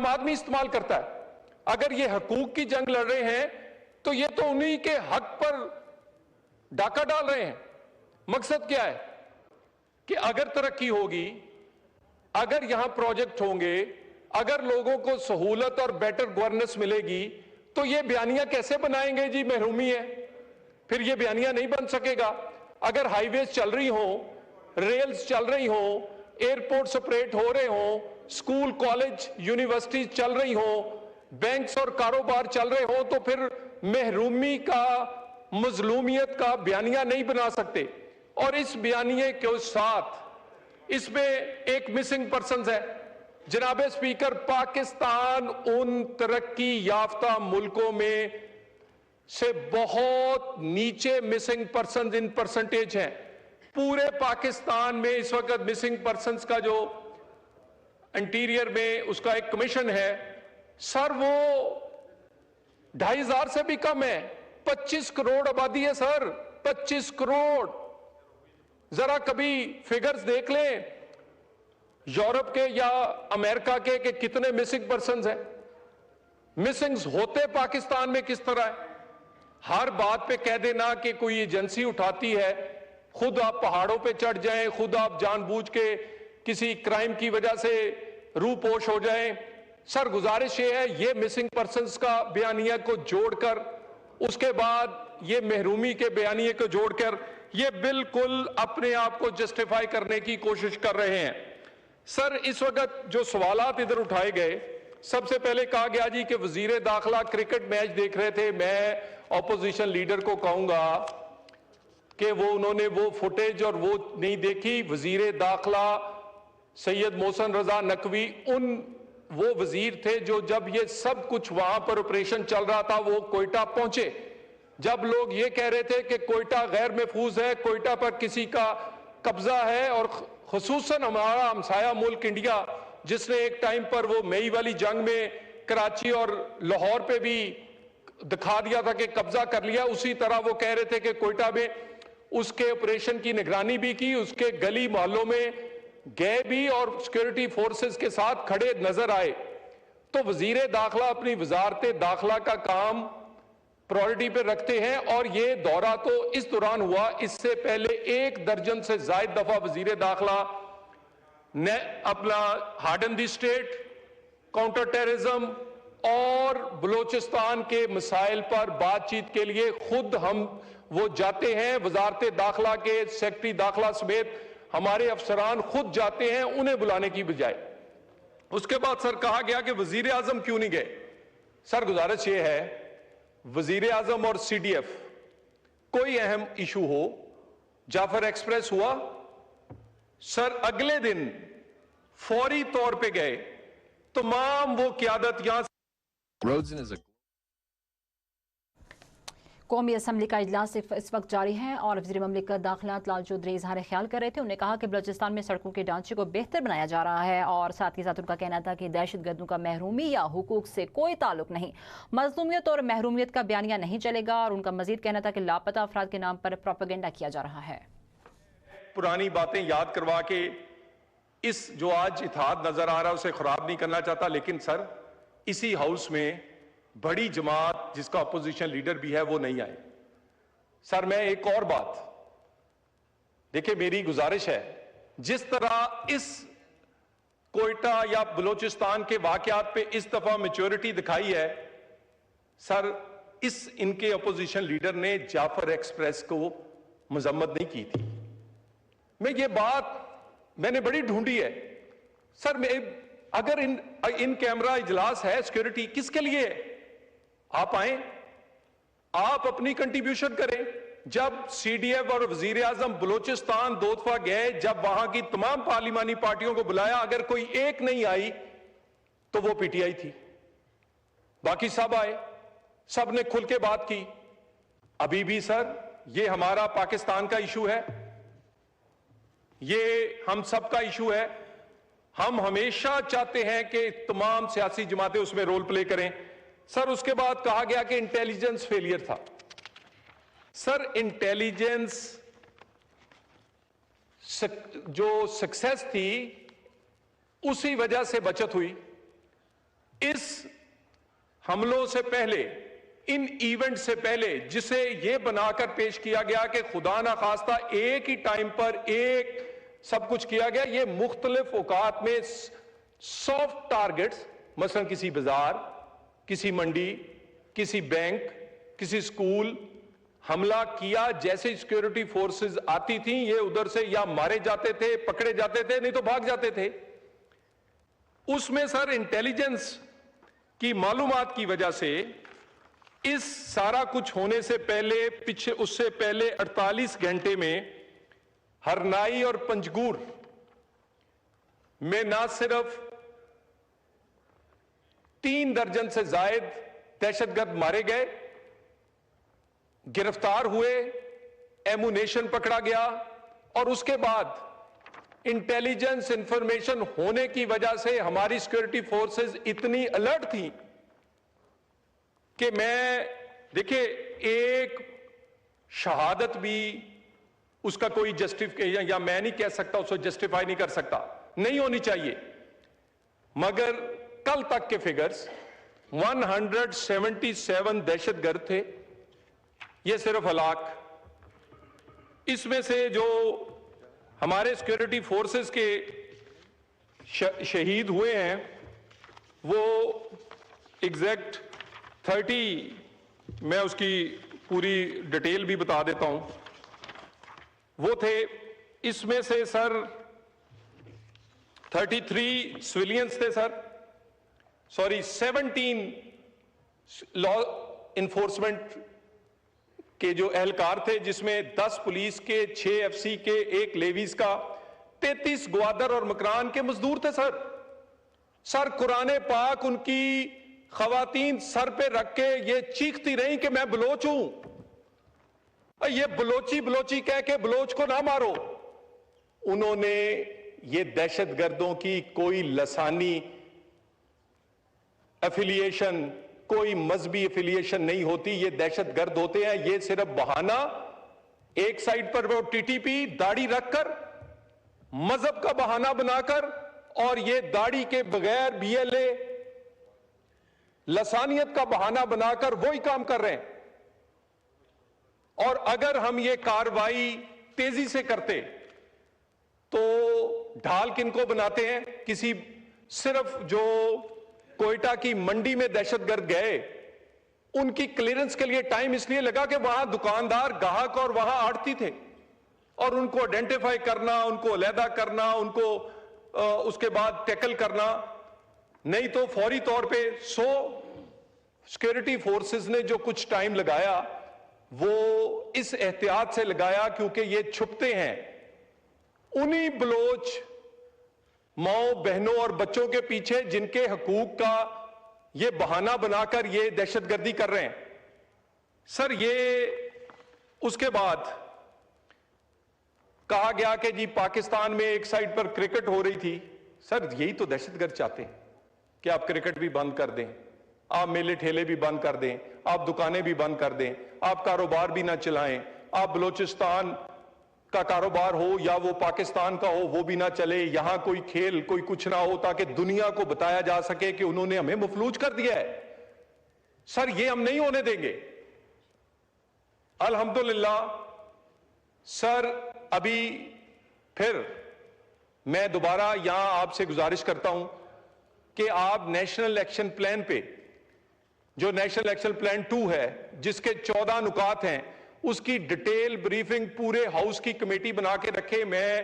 عام آدمی استعمال کرتا ہے. اگر یہ حقوق کی جنگ لڑ رہے ہیں تو یہ تو انہی کے حق پر ڈاکہ ڈال رہے ہیں. مقصد کیا ہے کہ اگر ترقی ہوگی, اگر یہاں پروجیکٹ ہوں گے, اگر لوگوں کو سہولت اور بیٹر گورننس ملے گی تو یہ بیانیہ کیسے بنائیں گے جی محرومی ہے؟ پھر یہ بیانیہ نہیں بن سکے گا. اگر ہائی ویز چل رہی ہوں, ریلز چل رہی ہوں, ایئرپورٹ آپریٹ ہو رہے ہوں, اسکول کالج یونیورسٹیز چل رہی ہوں, بینکس اور کاروبار چل رہے ہوں, تو پھر محرومی کا, مظلومیت کا بیانیہ نہیں بنا سکتے. اور اس بیانیے کے ساتھ اس میں ایک مسنگ پرسنز ہے. جناب اسپیکر, پاکستان ان ترقی یافتہ ملکوں میں سے بہت نیچے مسنگ پرسنز ان پرسنٹیج ہیں. پورے پاکستان میں اس وقت مسنگ پرسنز کا جو انٹیریئر میں اس کا ایک کمیشن ہے سر, وہ 2,500 سے بھی کم ہے. 25 کروڑ آبادی ہے سر, 25 کروڑ. ذرا کبھی فگرز دیکھ لیں یورپ کے یا امریکہ کے کہ کتنے مسنگ پرسنز ہیں. مسنگز ہوتے پاکستان میں کس طرح ہے؟ ہر بات پہ کہہ دینا کہ کوئی ایجنسی اٹھاتی ہے, خود آپ پہاڑوں پہ چڑھ جائیں, خود آپ جان بوجھ کے کسی کرائم کی وجہ سے روح پوش ہو جائیں. سر گزارش یہ ہے, یہ مسنگ پرسنز کا بیانیہ کو جوڑ کر, اس کے بعد یہ محرومی کے بیانیے کو جوڑ کر, یہ بالکل اپنے آپ کو جسٹیفائی کرنے کی کوشش کر رہے ہیں. سر اس وقت جو سوالات ادھر اٹھائے گئے, سب سے پہلے کہا گیا جی کہ وزیر داخلہ کرکٹ میچ دیکھ رہے تھے. میں اپوزیشن لیڈر کو کہوں گا کہ انہوں نے وہ فوٹیج اور وہ نہیں دیکھی. وزیر داخلہ سید محسن رضا نقوی وہ وزیر تھے جو جب یہ سب کچھ وہاں پر آپریشن چل رہا تھا وہ کوئٹہ پہنچے. جب لوگ یہ کہہ رہے تھے کہ کوئٹہ غیر محفوظ ہے, کوئٹہ پر کسی کا قبضہ ہے, اور خصوصاً ہمارا ہمسایہ ملک انڈیا جس نے ایک ٹائم پر وہ مئی والی جنگ میں کراچی اور لاہور پہ بھی دکھا دیا تھا کہ قبضہ کر لیا, اسی طرح وہ کہہ رہے تھے کہ کوئٹہ میں اس کے آپریشن کی نگرانی بھی کی, اس کے گلی محلوں میں گئے بھی اور سیکورٹی فورسز کے ساتھ کھڑے نظر آئے. تو وزیر داخلہ اپنی وزارت داخلہ کا کام پرائورٹی پہ رکھتے ہیں, اور یہ دورہ تو اس دوران ہوا. اس سے پہلے 1 درجن سے زائد دفعہ وزیر داخلہ نے اپنا hardened the state, counter terrorism اور بلوچستان کے مسائل پر بات چیت کے لیے خود وہ جاتے ہیں. وزارت داخلہ کے سیکرٹری داخلہ سمیت ہمارے افسران خود جاتے ہیں, انہیں بلانے کی بجائے. اس کے بعد سر کہا گیا کہ وزیر اعظم کیوں نہیں گئے. سر گزارش یہ ہے, وزیر اعظم اور سی ڈی ایف کوئی اہم ایشو ہو, جعفر ایکسپریس ہوا, سر اگلے دن فوری طور پہ گئے, تمام وہ قیادت یہاں قومی اسمبلی کا اجلاس اس وقت جاری ہے اور وزیر مملکت داخلات لال چودھری اظہار خیال کر رہے تھے. انہوں نے کہا کہ بلوچستان میں سڑکوں کے ڈھانچے کو بہتر بنایا جا رہا ہے, اور ساتھ ہی ساتھ ان کا کہنا تھا کہ دہشت گردوں کا محرومی یا حقوق سے کوئی تعلق نہیں, مظلومیت اور محرومیت کا بیانیہ نہیں چلے گا. اور ان کا مزید کہنا تھا کہ لاپتہ افراد کے نام پر پروپیگنڈا کیا جا رہا ہے. پرانی باتیں یاد کروا کے اس جو آج اتحاد نظر آ رہا ہے اسے خراب نہیں کرنا چاہتا, لیکن سر اسی ہاؤس میں بڑی جماعت جس کا اپوزیشن لیڈر بھی ہے وہ نہیں آئے. سر میں ایک اور بات دیکھیں, میری گزارش ہے, جس طرح اس کوئٹہ یا بلوچستان کے واقعات پہ اس دفعہ میچورٹی دکھائی ہے, سر ان کے اپوزیشن لیڈر نے جعفر ایکسپریس کو مذمت نہیں کی تھی. میں یہ بات میں نے بڑی ڈھونڈی ہے. سر اگر ان کیمرہ اجلاس ہے, سیکورٹی کس کے لیے ہے؟ آپ آئیں, آپ اپنی کنٹریبیوشن کریں. جب سی ڈی ایف اور وزیر اعظم بلوچستان 2 دفعہ گئے, جب وہاں کی تمام پارلیمانی پارٹیوں کو بلایا, اگر کوئی ایک نہیں آئی تو وہ پی ٹی آئی تھی, باقی سب آئے, سب نے کھل کے بات کی. ابھی بھی سر یہ ہمارا پاکستان کا ایشو ہے, یہ ہم سب کا ایشو ہے. ہم ہمیشہ چاہتے ہیں کہ تمام سیاسی جماعتیں اس میں رول پلے کریں. سر اس کے بعد کہا گیا کہ انٹیلیجنس فیلئر تھا. سر انٹیلیجنس جو سکسیس تھی اسی وجہ سے بچت ہوئی. اس حملوں سے پہلے، ان ایونٹ سے پہلے، جسے یہ بنا کر پیش کیا گیا کہ خدا نہ خواستہ ایک ہی ٹائم پر ایک سب کچھ کیا گیا، یہ مختلف اوقات میں سافٹ ٹارگٹس، مثلا کسی بازار، کسی منڈی، کسی بینک، کسی سکول حملہ کیا، جیسے سیکیورٹی فورسز آتی تھیں یہ ادھر سے یا مارے جاتے تھے، پکڑے جاتے تھے، نہیں تو بھاگ جاتے تھے۔ اس میں سر انٹیلیجنس کی معلومات کی وجہ سے اس سارا کچھ ہونے سے پہلے، اس سے پہلے 48 گھنٹے میں ہرنائی اور پنجگور میں نہ صرف 3 درجن سے زائد دہشت گرد مارے گئے، گرفتار ہوئے، ایمونیشن پکڑا گیا، اور اس کے بعد انٹیلیجنس انفارمیشن ہونے کی وجہ سے ہماری سیکورٹی فورسز اتنی الرٹ تھیں کہ دیکھیں ایک شہادت بھی اس کا کوئی جسٹیفیکیشن، یا میں نہیں کہہ سکتا اس کو جسٹیفائی نہیں کر سکتا، نہیں ہونی چاہیے، مگر کل تک کے فگرز 177 دہشت گرد تھے، یہ صرف ہلاک۔ اس میں سے جو ہمارے سیکورٹی فورسز کے شہید ہوئے ہیں وہ ایگزیکٹ 30، میں اس کی پوری ڈیٹیل بھی بتا دیتا ہوں، وہ تھے، اس میں سے سر 33 سویلینز تھے سر، 17 لا انفورسمنٹ کے جو اہلکار تھے، جس میں 10 پولیس کے، 6 ایف سی کے، 1 لیویز کا، 33 گوادر اور مکران کے مزدور تھے سر قرآن پاک ان کی خواتین سر پہ رکھ کے یہ چیختی رہیں کہ میں بلوچ ہوں، یہ بلوچی کہہ کے بلوچ کو نہ مارو۔ انہوں نے یہ دہشت گردوں کی کوئی لسانی افیلیشن، کوئی مذہبی افیلیشن نہیں ہوتی، یہ دہشت گرد ہوتے ہیں، یہ صرف بہانہ، ایک سائڈ پر وہ ٹی ٹی پی داڑھی رکھ کر، مذہب کا بہانہ بنا کر، اور یہ داڑھی کے بغیر بی ایل اے، لسانیت کا بہانہ بنا کر وہی کام کر رہے ہیں۔ اور اگر ہم یہ کاروائی تیزی سے کرتے تو ڈھال کن کو بناتے ہیں؟ کسی صرف جو کوئٹہ کی منڈی میں دہشت گرد گئے، ان کی کلیئرنس کے لیے ٹائم اس لیے لگا کہ وہاں دکاندار، گاہک اور وہاں آڑتی تھے، اور ان کو آئیڈینٹیفائی کرنا، ان کو علیحدہ کرنا، ان کو اس کے بعد ٹیکل کرنا، نہیں تو فوری طور پہ سیکورٹی فورسز نے جو کچھ ٹائم لگایا وہ اس احتیاط سے لگایا کیونکہ یہ چھپتے ہیں انہی بلوچ ماؤں، بہنوں اور بچوں کے پیچھے جن کے حقوق کا یہ بہانہ بنا کر یہ دہشت گردی کر رہے ہیں۔ سر یہ اس کے بعد کہا گیا کہ جی پاکستان میں ایک سائڈ پر کرکٹ ہو رہی تھی۔ سر یہی تو دہشت گرد چاہتے ہیں کہ آپ کرکٹ بھی بند کر دیں، آپ میلے ٹھیلے بھی بند کر دیں، آپ دکانیں بھی بند کر دیں، آپ کاروبار بھی نہ چلائیں، آپ بلوچستان کا کاروبار ہو یا وہ پاکستان کا ہو وہ بھی نہ چلے، یہاں کوئی کھیل کوئی کچھ نہ ہو، تاکہ دنیا کو بتایا جا سکے کہ انہوں نے ہمیں مفلوج کر دیا ہے۔ سر یہ ہم نہیں ہونے دیں گے۔ الحمدللہ سر ابھی پھر میں دوبارہ یہاں آپ سے گزارش کرتا ہوں کہ آپ نیشنل ایکشن پلان پہ، جو نیشنل ایکشن پلان 2 ہے جس کے 14 نکات ہیں، اس کی ڈیٹیل بریفنگ پورے ہاؤس کی کمیٹی بنا کے رکھے۔ میں